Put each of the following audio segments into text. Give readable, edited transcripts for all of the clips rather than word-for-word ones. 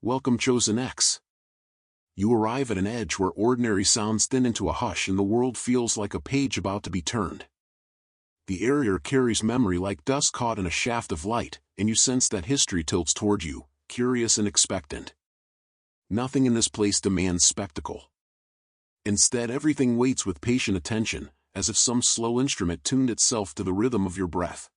Welcome, Chosen X. You arrive at an edge where ordinary sounds thin into a hush and the world feels like a page about to be turned. The area carries memory like dust caught in a shaft of light, and you sense that history tilts toward you, curious and expectant. Nothing in this place demands spectacle. Instead, everything waits with patient attention, as if some slow instrument tuned itself to the rhythm of your breath.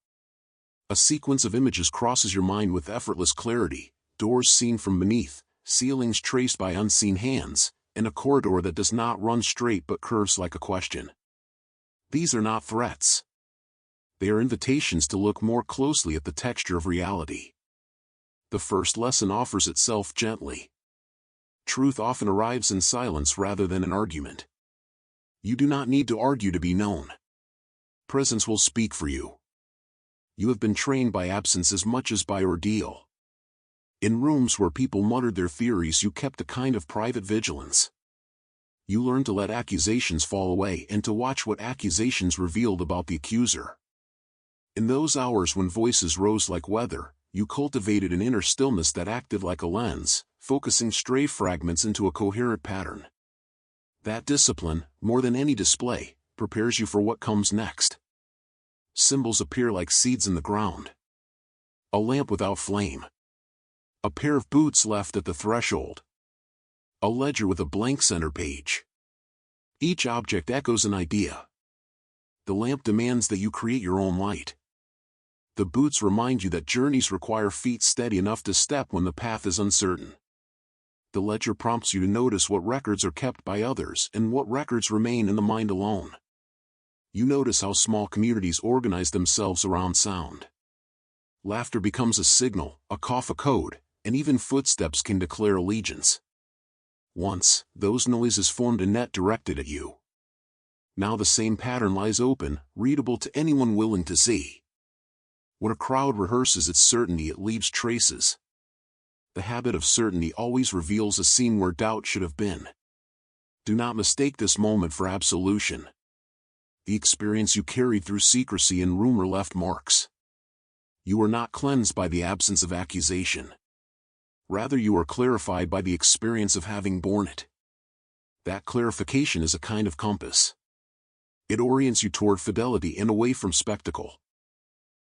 A sequence of images crosses your mind with effortless clarity, doors seen from beneath, ceilings traced by unseen hands, and a corridor that does not run straight but curves like a question. These are not threats. They are invitations to look more closely at the texture of reality. The first lesson offers itself gently. Truth often arrives in silence rather than an argument. You do not need to argue to be known. Presence will speak for you. You have been trained by absence as much as by ordeal. In rooms where people muttered their theories, you kept a kind of private vigilance. You learned to let accusations fall away and to watch what accusations revealed about the accuser. In those hours when voices rose like weather, you cultivated an inner stillness that acted like a lens, focusing stray fragments into a coherent pattern. That discipline, more than any display, prepares you for what comes next. Symbols appear like seeds in the ground. A lamp without flame. A pair of boots left at the threshold. A ledger with a blank center page. Each object echoes an idea. The lamp demands that you create your own light. The boots remind you that journeys require feet steady enough to step when the path is uncertain. The ledger prompts you to notice what records are kept by others and what records remain in the mind alone. You notice how small communities organize themselves around sound. Laughter becomes a signal, a cough a code, and even footsteps can declare allegiance. Once, those noises formed a net directed at you. Now the same pattern lies open, readable to anyone willing to see. When a crowd rehearses its certainty, it leaves traces. The habit of certainty always reveals a scene where doubt should have been. Do not mistake this moment for absolution. The experience you carried through secrecy and rumor left marks. You are not cleansed by the absence of accusation. Rather, you are clarified by the experience of having borne it. That clarification is a kind of compass. It orients you toward fidelity and away from spectacle.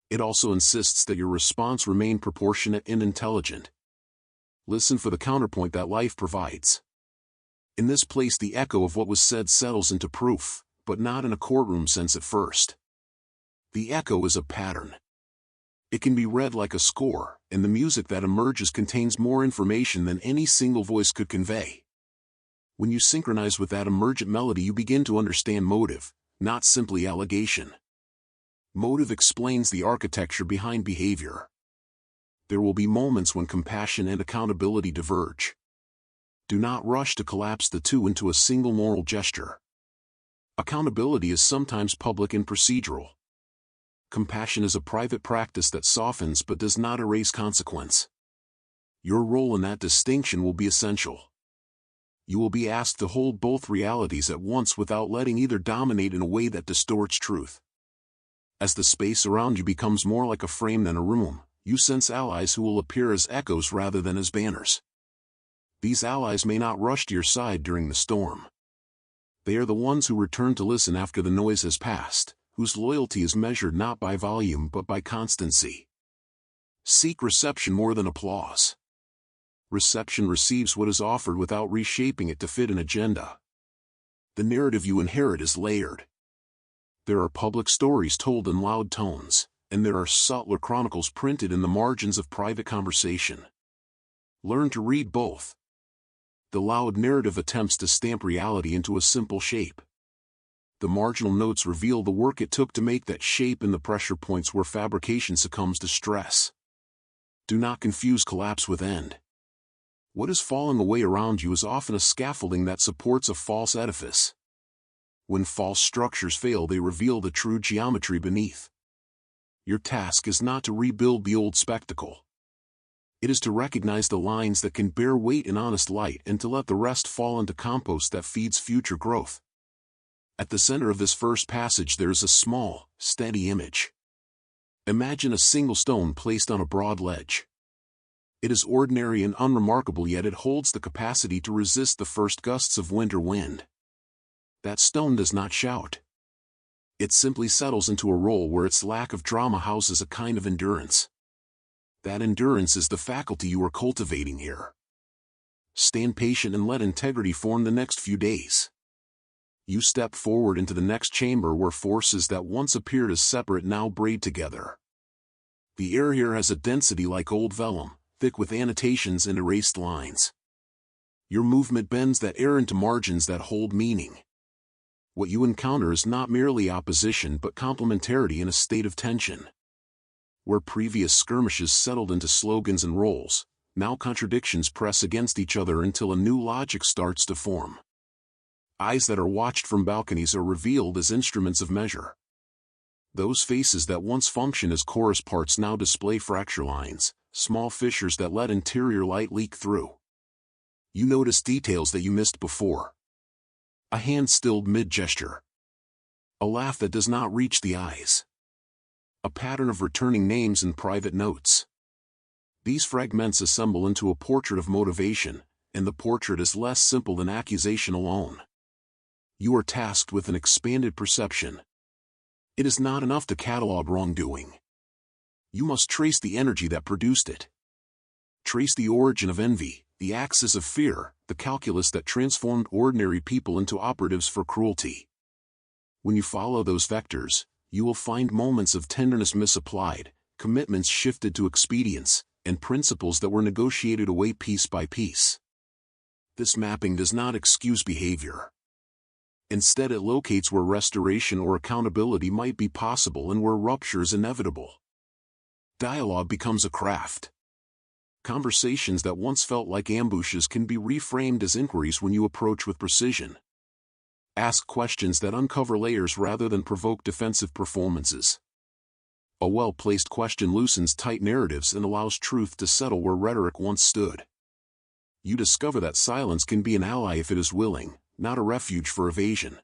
It also insists that your response remain proportionate and intelligent. Listen for the counterpoint that life provides. In this place, the echo of what was said settles into proof, but not in a courtroom sense at first. The echo is a pattern. It can be read like a score, and the music that emerges contains more information than any single voice could convey. When you synchronize with that emergent melody, you begin to understand motive, not simply allegation. Motive explains the architecture behind behavior. There will be moments when compassion and accountability diverge. Do not rush to collapse the two into a single moral gesture. Accountability is sometimes public and procedural. Compassion is a private practice that softens but does not erase consequence. Your role in that distinction will be essential. You will be asked to hold both realities at once without letting either dominate in a way that distorts truth. As the space around you becomes more like a frame than a room, you sense allies who will appear as echoes rather than as banners. These allies may not rush to your side during the storm. They are the ones who return to listen after the noise has passed, whose loyalty is measured not by volume but by constancy. Seek reception more than applause. Reception receives what is offered without reshaping it to fit an agenda. The narrative you inherit is layered. There are public stories told in loud tones, and there are subtler chronicles printed in the margins of private conversation. Learn to read both. The loud narrative attempts to stamp reality into a simple shape. The marginal notes reveal the work it took to make that shape and the pressure points where fabrication succumbs to stress. Do not confuse collapse with end. What is falling away around you is often a scaffolding that supports a false edifice. When false structures fail, they reveal the true geometry beneath. Your task is not to rebuild the old spectacle. It is to recognize the lines that can bear weight in honest light and to let the rest fall into compost that feeds future growth. At the center of this first passage there is a small, steady image. Imagine a single stone placed on a broad ledge. It is ordinary and unremarkable, yet it holds the capacity to resist the first gusts of winter wind. That stone does not shout. It simply settles into a role where its lack of drama houses a kind of endurance. That endurance is the faculty you are cultivating here. Stand patient and let integrity form the next few days. You step forward into the next chamber where forces that once appeared as separate now braid together. The air here has a density like old vellum, thick with annotations and erased lines. Your movement bends that air into margins that hold meaning. What you encounter is not merely opposition but complementarity in a state of tension. Where previous skirmishes settled into slogans and roles, now contradictions press against each other until a new logic starts to form. Eyes that are watched from balconies are revealed as instruments of measure. Those faces that once functioned as chorus parts now display fracture lines, small fissures that let interior light leak through. You notice details that you missed before. A hand stilled mid-gesture. A laugh that does not reach the eyes. A pattern of returning names and private notes. These fragments assemble into a portrait of motivation, and the portrait is less simple than accusation alone. You are tasked with an expanded perception. It is not enough to catalog wrongdoing. You must trace the energy that produced it. Trace the origin of envy, the axis of fear, the calculus that transformed ordinary people into operatives for cruelty. When you follow those vectors, you will find moments of tenderness misapplied, commitments shifted to expedience, and principles that were negotiated away piece by piece. This mapping does not excuse behavior. Instead, it locates where restoration or accountability might be possible and where rupture is inevitable. Dialogue becomes a craft. Conversations that once felt like ambushes can be reframed as inquiries when you approach with precision. Ask questions that uncover layers rather than provoke defensive performances. A well-placed question loosens tight narratives and allows truth to settle where rhetoric once stood. You discover that silence can be an ally if it is willing, not a refuge for evasion.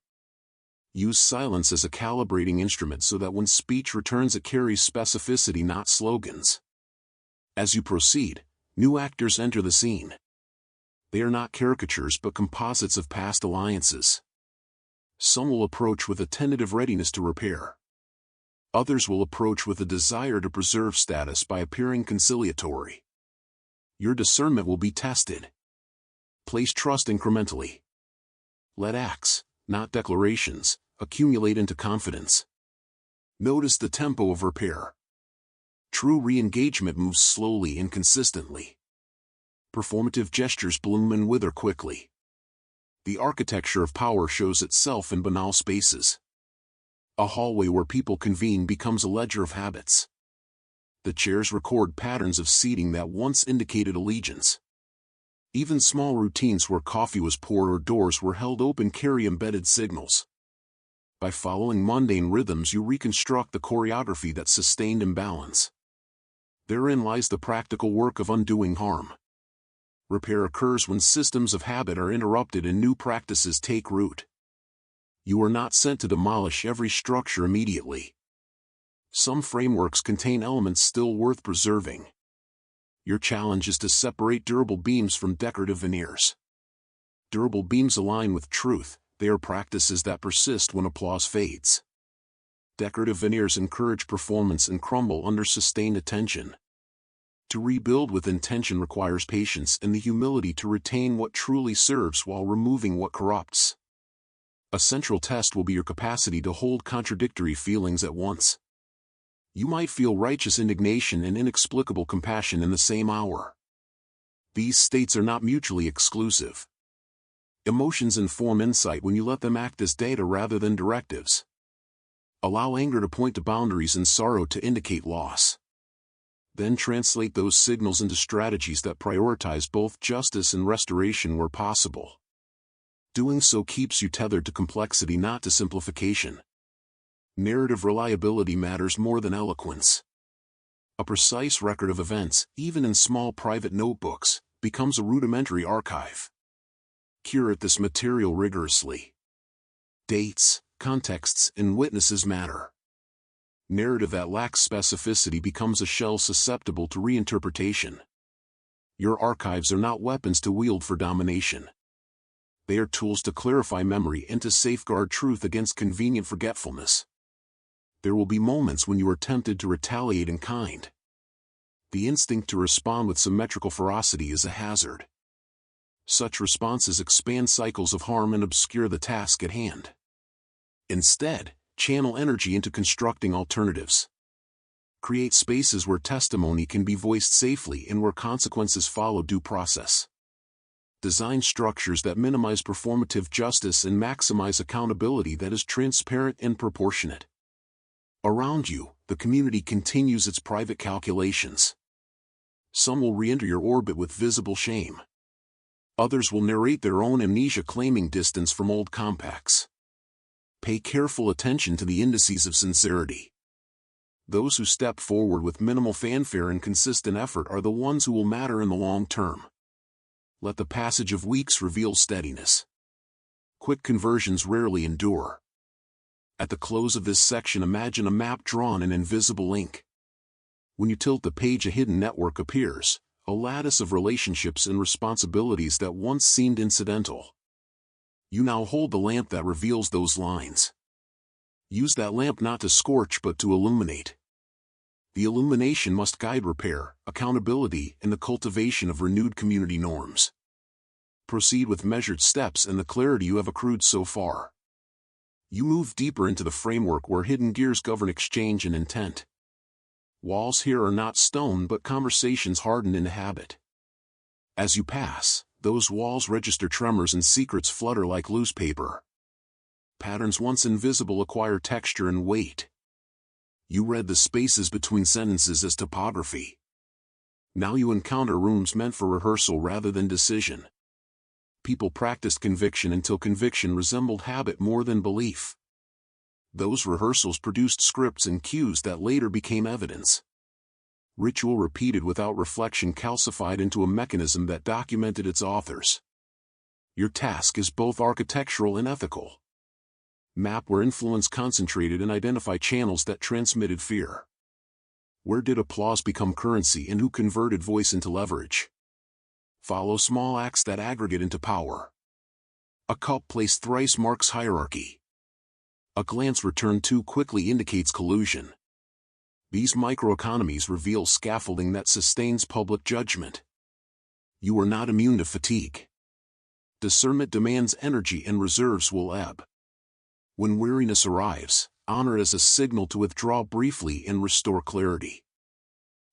Use silence as a calibrating instrument so that when speech returns it carries specificity, not slogans. As you proceed, new actors enter the scene. They are not caricatures but composites of past alliances. Some will approach with a tentative readiness to repair. Others will approach with a desire to preserve status by appearing conciliatory. Your discernment will be tested. Place trust incrementally. Let acts, not declarations, accumulate into confidence. Notice the tempo of repair. True re-engagement moves slowly and consistently. Performative gestures bloom and wither quickly. The architecture of power shows itself in banal spaces. A hallway where people convene becomes a ledger of habits. The chairs record patterns of seating that once indicated allegiance. Even small routines where coffee was poured or doors were held open carry embedded signals. By following mundane rhythms, you reconstruct the choreography that sustained imbalance. Therein lies the practical work of undoing harm. Repair occurs when systems of habit are interrupted and new practices take root. You are not sent to demolish every structure immediately. Some frameworks contain elements still worth preserving. Your challenge is to separate durable beams from decorative veneers. Durable beams align with truth, they are practices that persist when applause fades. Decorative veneers encourage performance and crumble under sustained attention. To rebuild with intention requires patience and the humility to retain what truly serves while removing what corrupts. A central test will be your capacity to hold contradictory feelings at once. You might feel righteous indignation and inexplicable compassion in the same hour. These states are not mutually exclusive. Emotions inform insight when you let them act as data rather than directives. Allow anger to point to boundaries and sorrow to indicate loss. Then translate those signals into strategies that prioritize both justice and restoration where possible. Doing so keeps you tethered to complexity, not to simplification. Narrative reliability matters more than eloquence. A precise record of events, even in small private notebooks, becomes a rudimentary archive. Curate this material rigorously. Dates, contexts, and witnesses matter. Narrative that lacks specificity becomes a shell susceptible to reinterpretation. Your archives are not weapons to wield for domination. They are tools to clarify memory and to safeguard truth against convenient forgetfulness. There will be moments when you are tempted to retaliate in kind. The instinct to respond with symmetrical ferocity is a hazard. Such responses expand cycles of harm and obscure the task at hand. Instead, channel energy into constructing alternatives. Create spaces where testimony can be voiced safely and where consequences follow due process. Design structures that minimize performative justice and maximize accountability that is transparent and proportionate. Around you, the community continues its private calculations. Some will re-enter your orbit with visible shame. Others will narrate their own amnesia, claiming distance from old compacts. Pay careful attention to the indices of sincerity. Those who step forward with minimal fanfare and consistent effort are the ones who will matter in the long term. Let the passage of weeks reveal steadiness. Quick conversions rarely endure. At the close of this section, imagine a map drawn in invisible ink. When you tilt the page, a hidden network appears, a lattice of relationships and responsibilities that once seemed incidental. You now hold the lamp that reveals those lines. Use that lamp not to scorch but to illuminate. The illumination must guide repair, accountability, and the cultivation of renewed community norms. Proceed with measured steps and the clarity you have accrued so far. You move deeper into the framework where hidden gears govern exchange and intent. Walls here are not stone but conversations hardened into habit. As you pass, those walls register tremors and secrets flutter like loose paper. Patterns once invisible acquire texture and weight. You read the spaces between sentences as topography. Now you encounter rooms meant for rehearsal rather than decision. People practiced conviction until conviction resembled habit more than belief. Those rehearsals produced scripts and cues that later became evidence. Ritual repeated without reflection calcified into a mechanism that documented its authors. Your task is both architectural and ethical. Map where influence concentrated and identify channels that transmitted fear. Where did applause become currency and who converted voice into leverage? Follow small acts that aggregate into power. A cup placed thrice marks hierarchy. A glance returned too quickly indicates collusion. These microeconomies reveal scaffolding that sustains public judgment. You are not immune to fatigue. Discernment demands energy and reserves will ebb. When weariness arrives, honor it as a signal to withdraw briefly and restore clarity.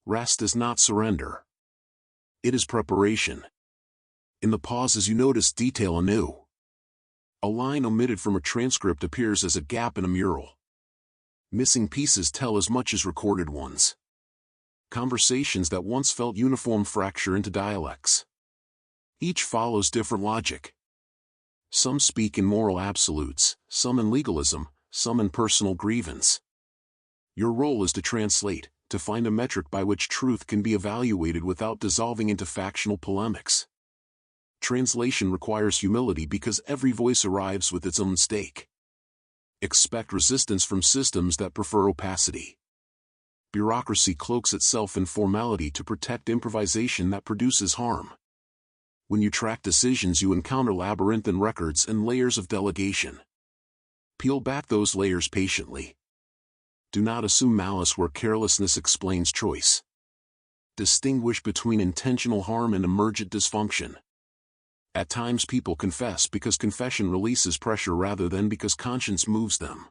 Rest is not surrender. It is preparation. In the pauses you notice detail anew. A line omitted from a transcript appears as a gap in a mural. Missing pieces tell as much as recorded ones. Conversations that once felt uniform fracture into dialects. Each follows different logic. Some speak in moral absolutes, some in legalism, some in personal grievance. Your role is to translate, to find a metric by which truth can be evaluated without dissolving into factional polemics. Translation requires humility because every voice arrives with its own stake. Expect resistance from systems that prefer opacity. Bureaucracy cloaks itself in formality to protect improvisation that produces harm. When you track decisions, you encounter labyrinthine records and layers of delegation. Peel back those layers patiently. Do not assume malice where carelessness explains choice. Distinguish between intentional harm and emergent dysfunction. At times people confess because confession releases pressure rather than because conscience moves them.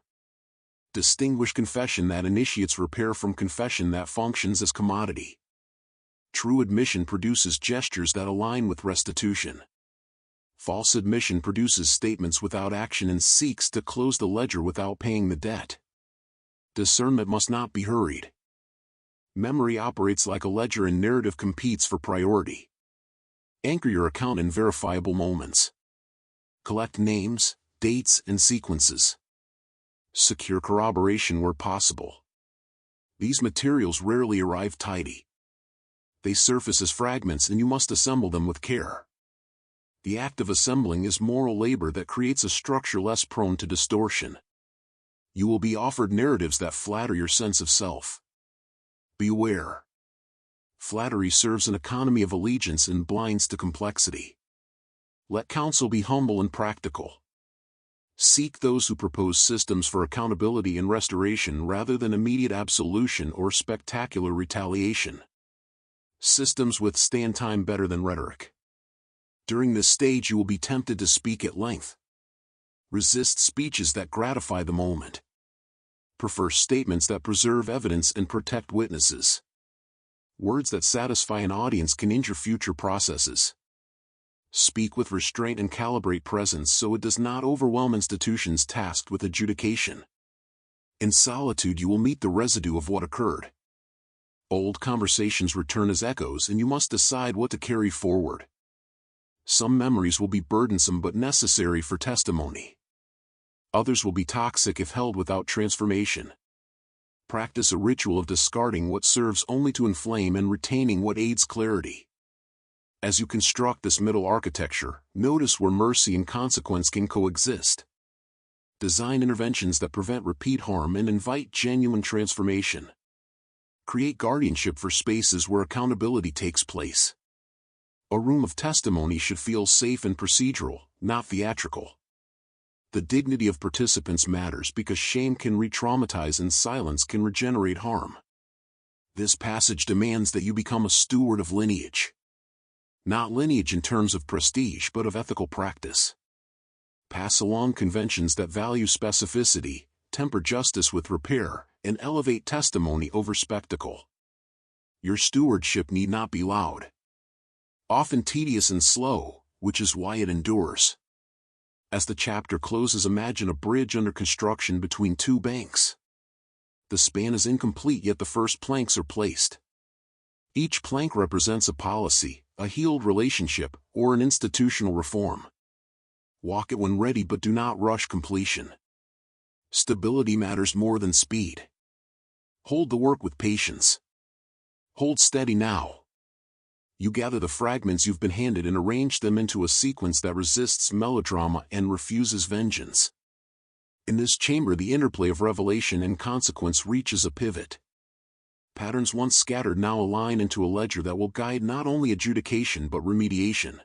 Distinguish confession that initiates repair from confession that functions as commodity. True admission produces gestures that align with restitution. False admission produces statements without action and seeks to close the ledger without paying the debt. Discernment must not be hurried. Memory operates like a ledger and narrative competes for priority. Anchor your account in verifiable moments. Collect names, dates, and sequences. Secure corroboration where possible. These materials rarely arrive tidy. They surface as fragments and you must assemble them with care. The act of assembling is moral labor that creates a structure less prone to distortion. You will be offered narratives that flatter your sense of self. Beware. Flattery serves an economy of allegiance and blinds to complexity. Let counsel be humble and practical. Seek those who propose systems for accountability and restoration rather than immediate absolution or spectacular retaliation. Systems withstand time better than rhetoric. During this stage you will be tempted to speak at length. Resist speeches that gratify the moment. Prefer statements that preserve evidence and protect witnesses. Words that satisfy an audience can injure future processes. Speak with restraint and calibrate presence so it does not overwhelm institutions tasked with adjudication. In solitude you will meet the residue of what occurred. Old conversations return as echoes and you must decide what to carry forward. Some memories will be burdensome but necessary for testimony. Others will be toxic if held without transformation. Practice a ritual of discarding what serves only to inflame and retaining what aids clarity. As you construct this middle architecture, notice where mercy and consequence can coexist. Design interventions that prevent repeat harm and invite genuine transformation. Create guardianship for spaces where accountability takes place. A room of testimony should feel safe and procedural, not theatrical. The dignity of participants matters because shame can re-traumatize and silence can regenerate harm. This passage demands that you become a steward of lineage. Not lineage in terms of prestige but of ethical practice. Pass along conventions that value specificity, temper justice with repair, and elevate testimony over spectacle. Your stewardship need not be loud. Often tedious and slow, which is why it endures. As the chapter closes, imagine a bridge under construction between two banks. The span is incomplete yet the first planks are placed. Each plank represents a policy, a healed relationship, or an institutional reform. Walk it when ready but do not rush completion. Stability matters more than speed. Hold the work with patience. Hold steady now. You gather the fragments you've been handed and arrange them into a sequence that resists melodrama and refuses vengeance. In this chamber the interplay of revelation and consequence reaches a pivot. Patterns once scattered now align into a ledger that will guide not only adjudication but remediation.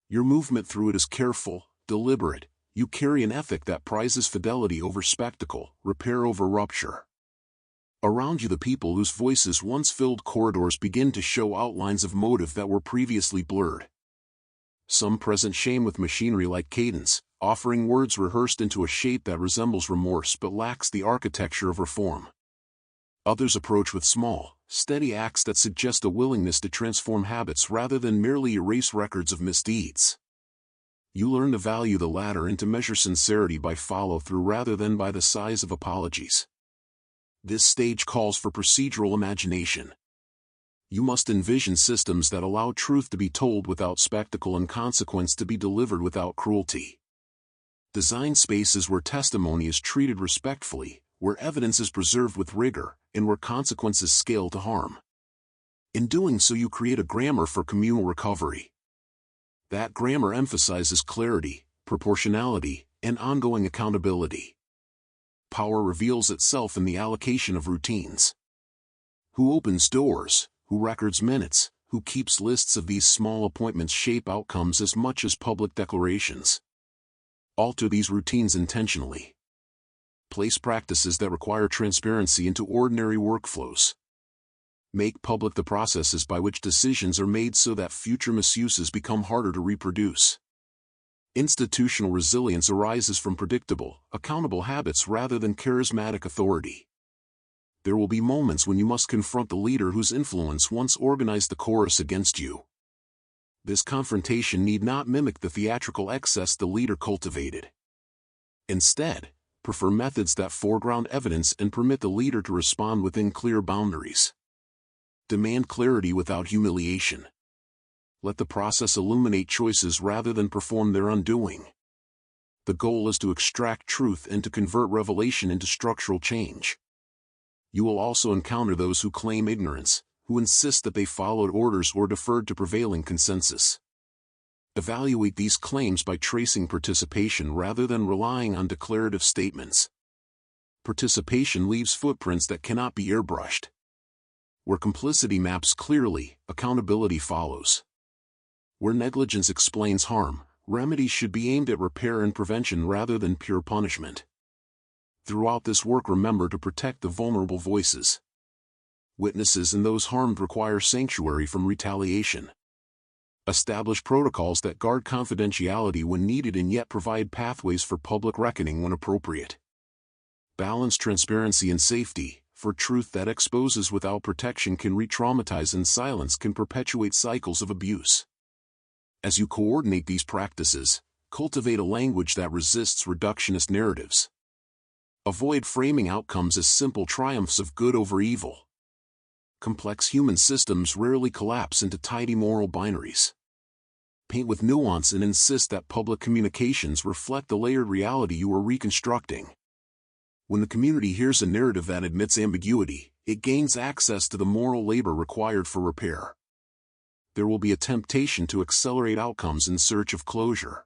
Your movement through it is careful, deliberate. You carry an ethic that prizes fidelity over spectacle, repair over rupture. Around you the people whose voices once filled corridors begin to show outlines of motive that were previously blurred. Some present shame with machinery like cadence, offering words rehearsed into a shape that resembles remorse but lacks the architecture of reform. Others approach with small, steady acts that suggest a willingness to transform habits rather than merely erase records of misdeeds. You learn to value the latter and to measure sincerity by follow-through rather than by the size of apologies. This stage calls for procedural imagination. You must envision systems that allow truth to be told without spectacle and consequence to be delivered without cruelty. Design spaces where testimony is treated respectfully, where evidence is preserved with rigor, and where consequences scale to harm. In doing so you create a grammar for communal recovery. That grammar emphasizes clarity, proportionality, and ongoing accountability. Power reveals itself in the allocation of routines. Who opens doors, who records minutes, who keeps lists of these small appointments shape outcomes as much as public declarations. Alter these routines intentionally. Place practices that require transparency into ordinary workflows. Make public the processes by which decisions are made so that future misuses become harder to reproduce. Institutional resilience arises from predictable, accountable habits rather than charismatic authority. There will be moments when you must confront the leader whose influence once organized the chorus against you. This confrontation need not mimic the theatrical excess the leader cultivated. Instead, prefer methods that foreground evidence and permit the leader to respond within clear boundaries. Demand clarity without humiliation. Let the process illuminate choices rather than perform their undoing. The goal is to extract truth and to convert revelation into structural change. You will also encounter those who claim ignorance, who insist that they followed orders or deferred to prevailing consensus. Evaluate these claims by tracing participation rather than relying on declarative statements. Participation leaves footprints that cannot be airbrushed. Where complicity maps clearly, accountability follows. Where negligence explains harm, remedies should be aimed at repair and prevention rather than pure punishment. Throughout this work, remember to protect the vulnerable voices. Witnesses and those harmed require sanctuary from retaliation. Establish protocols that guard confidentiality when needed and yet provide pathways for public reckoning when appropriate. Balance transparency and safety, for truth that exposes without protection can re-traumatize and silence can perpetuate cycles of abuse. As you coordinate these practices, cultivate a language that resists reductionist narratives. Avoid framing outcomes as simple triumphs of good over evil. Complex human systems rarely collapse into tidy moral binaries. Paint with nuance and insist that public communications reflect the layered reality you are reconstructing. When the community hears a narrative that admits ambiguity, it gains access to the moral labor required for repair. There will be a temptation to accelerate outcomes in search of closure.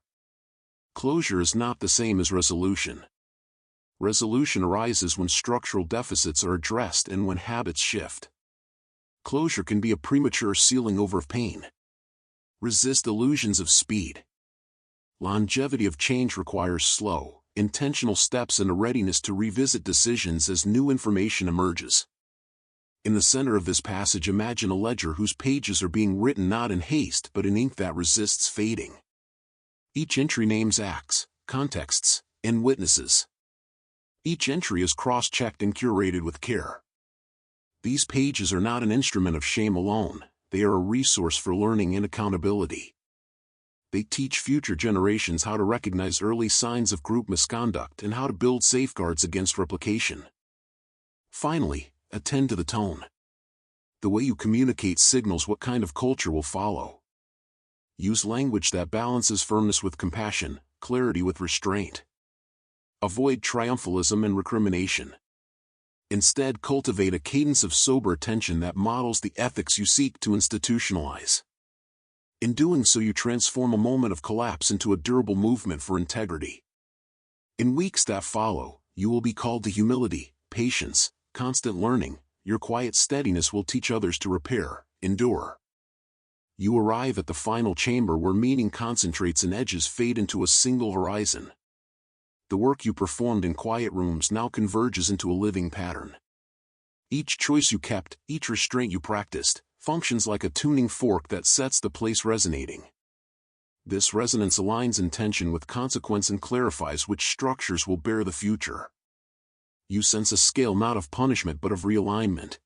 Closure is not the same as resolution. Resolution arises when structural deficits are addressed and when habits shift. Closure can be a premature sealing over of pain. Resist illusions of speed. Longevity of change requires slow, intentional steps and a readiness to revisit decisions as new information emerges. In the center of this passage, imagine a ledger whose pages are being written not in haste but in ink that resists fading. Each entry names acts, contexts, and witnesses. Each entry is cross-checked and curated with care. These pages are not an instrument of shame alone, they are a resource for learning and accountability. They teach future generations how to recognize early signs of group misconduct and how to build safeguards against replication. Finally, attend to the tone. The way you communicate signals what kind of culture will follow. Use language that balances firmness with compassion, clarity with restraint. Avoid triumphalism and recrimination. Instead, cultivate a cadence of sober attention that models the ethics you seek to institutionalize. In doing so, you transform a moment of collapse into a durable movement for integrity. In weeks that follow, you will be called to humility, patience, constant learning. Your quiet steadiness will teach others to repair, endure. You arrive at the final chamber where meaning concentrates and edges fade into a single horizon. The work you performed in quiet rooms now converges into a living pattern. Each choice you kept, each restraint you practiced, functions like a tuning fork that sets the place resonating. This resonance aligns intention with consequence and clarifies which structures will bear the future. You sense a scale not of punishment but of realignment.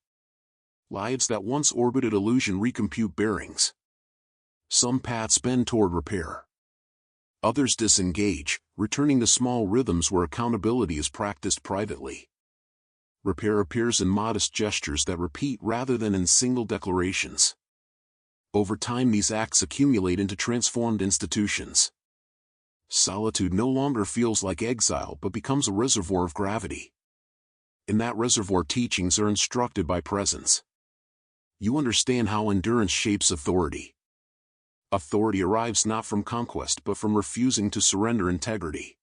Lives that once orbited illusion recompute bearings. Some paths bend toward repair. Others disengage, returning to small rhythms where accountability is practiced privately. Repair appears in modest gestures that repeat rather than in single declarations. Over time, these acts accumulate into transformed institutions. Solitude no longer feels like exile but becomes a reservoir of gravity. In that reservoir, teachings are instructed by presence. You understand how endurance shapes authority. Authority arrives not from conquest but from refusing to surrender integrity.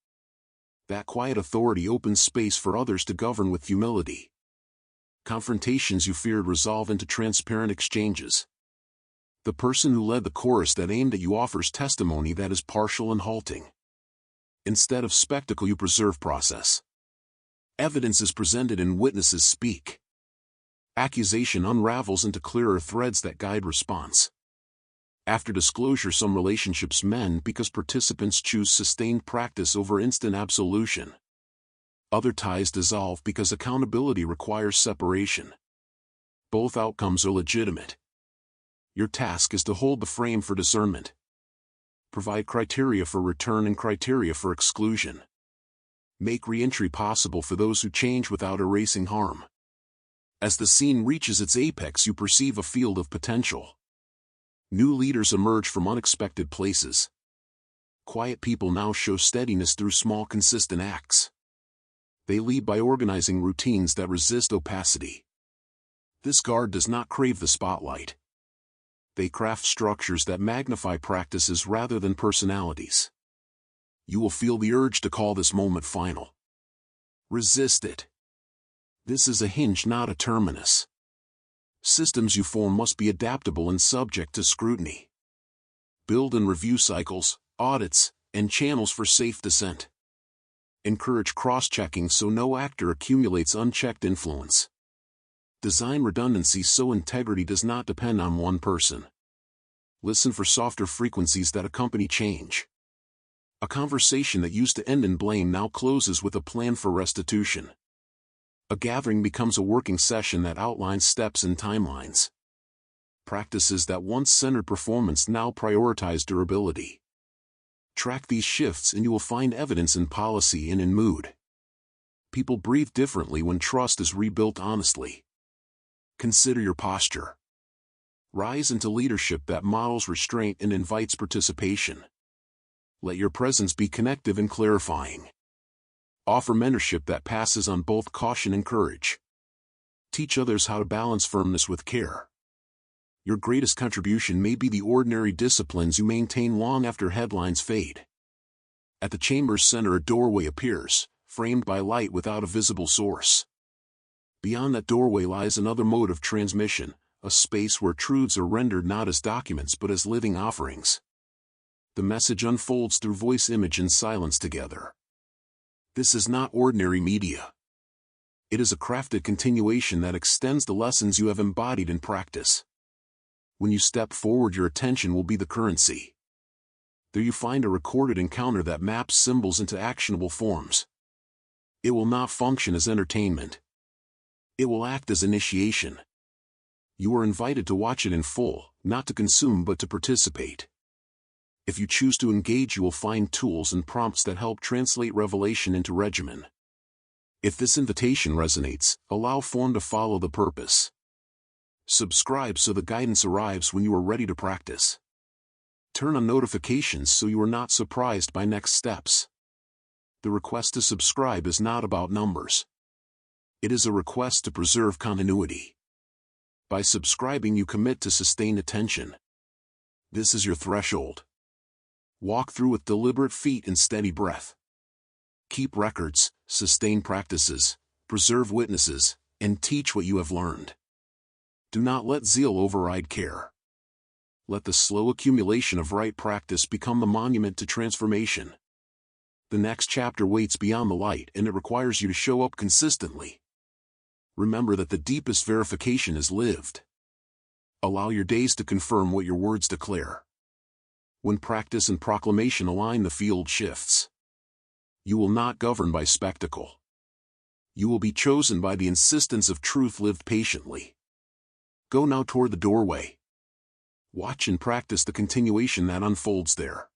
That quiet authority opens space for others to govern with humility. Confrontations you feared resolve into transparent exchanges. The person who led the chorus that aimed at you offers testimony that is partial and halting. Instead of spectacle, you preserve process. Evidence is presented and witnesses speak. Accusation unravels into clearer threads that guide response. After disclosure, some relationships mend because participants choose sustained practice over instant absolution. Other ties dissolve because accountability requires separation. Both outcomes are legitimate. Your task is to hold the frame for discernment. Provide criteria for return and criteria for exclusion. Make re-entry possible for those who change without erasing harm. As the scene reaches its apex, you perceive a field of potential. New leaders emerge from unexpected places. Quiet people now show steadiness through small, consistent acts. They lead by organizing routines that resist opacity. This guard does not crave the spotlight. They craft structures that magnify practices rather than personalities. You will feel the urge to call this moment final. Resist it. This is a hinge, not a terminus. Systems you form must be adaptable and subject to scrutiny. Build and review cycles, audits, and channels for safe dissent. Encourage cross-checking so no actor accumulates unchecked influence. Design redundancy so integrity does not depend on one person. Listen for softer frequencies that accompany change. A conversation that used to end in blame now closes with a plan for restitution. A gathering becomes a working session that outlines steps and timelines. Practices that once centered performance now prioritize durability. Track these shifts and you will find evidence in policy and in mood. People breathe differently when trust is rebuilt honestly. Consider your posture. Rise into leadership that models restraint and invites participation. Let your presence be connective and clarifying. Offer mentorship that passes on both caution and courage. Teach others how to balance firmness with care. Your greatest contribution may be the ordinary disciplines you maintain long after headlines fade. At the chamber's center, a doorway appears, framed by light without a visible source. Beyond that doorway lies another mode of transmission, a space where truths are rendered not as documents but as living offerings. The message unfolds through voice, image, and silence together. This is not ordinary media. It is a crafted continuation that extends the lessons you have embodied in practice. When you step forward, your attention will be the currency. There you find a recorded encounter that maps symbols into actionable forms. It will not function as entertainment. It will act as initiation. You are invited to watch it in full, not to consume but to participate. If you choose to engage, you will find tools and prompts that help translate revelation into regimen. If this invitation resonates, allow form to follow the purpose. Subscribe so the guidance arrives when you are ready to practice. Turn on notifications so you are not surprised by next steps. The request to subscribe is not about numbers. It is a request to preserve continuity. By subscribing, you commit to sustained attention. This is your threshold. Walk through with deliberate feet and steady breath. Keep records, sustain practices, preserve witnesses, and teach what you have learned. Do not let zeal override care. Let the slow accumulation of right practice become the monument to transformation. The next chapter waits beyond the light, and it requires you to show up consistently. Remember that the deepest verification is lived. Allow your days to confirm what your words declare. When practice and proclamation align, the field shifts. You will not govern by spectacle. You will be chosen by the insistence of truth lived patiently. Go now toward the doorway. Watch and practice the continuation that unfolds there.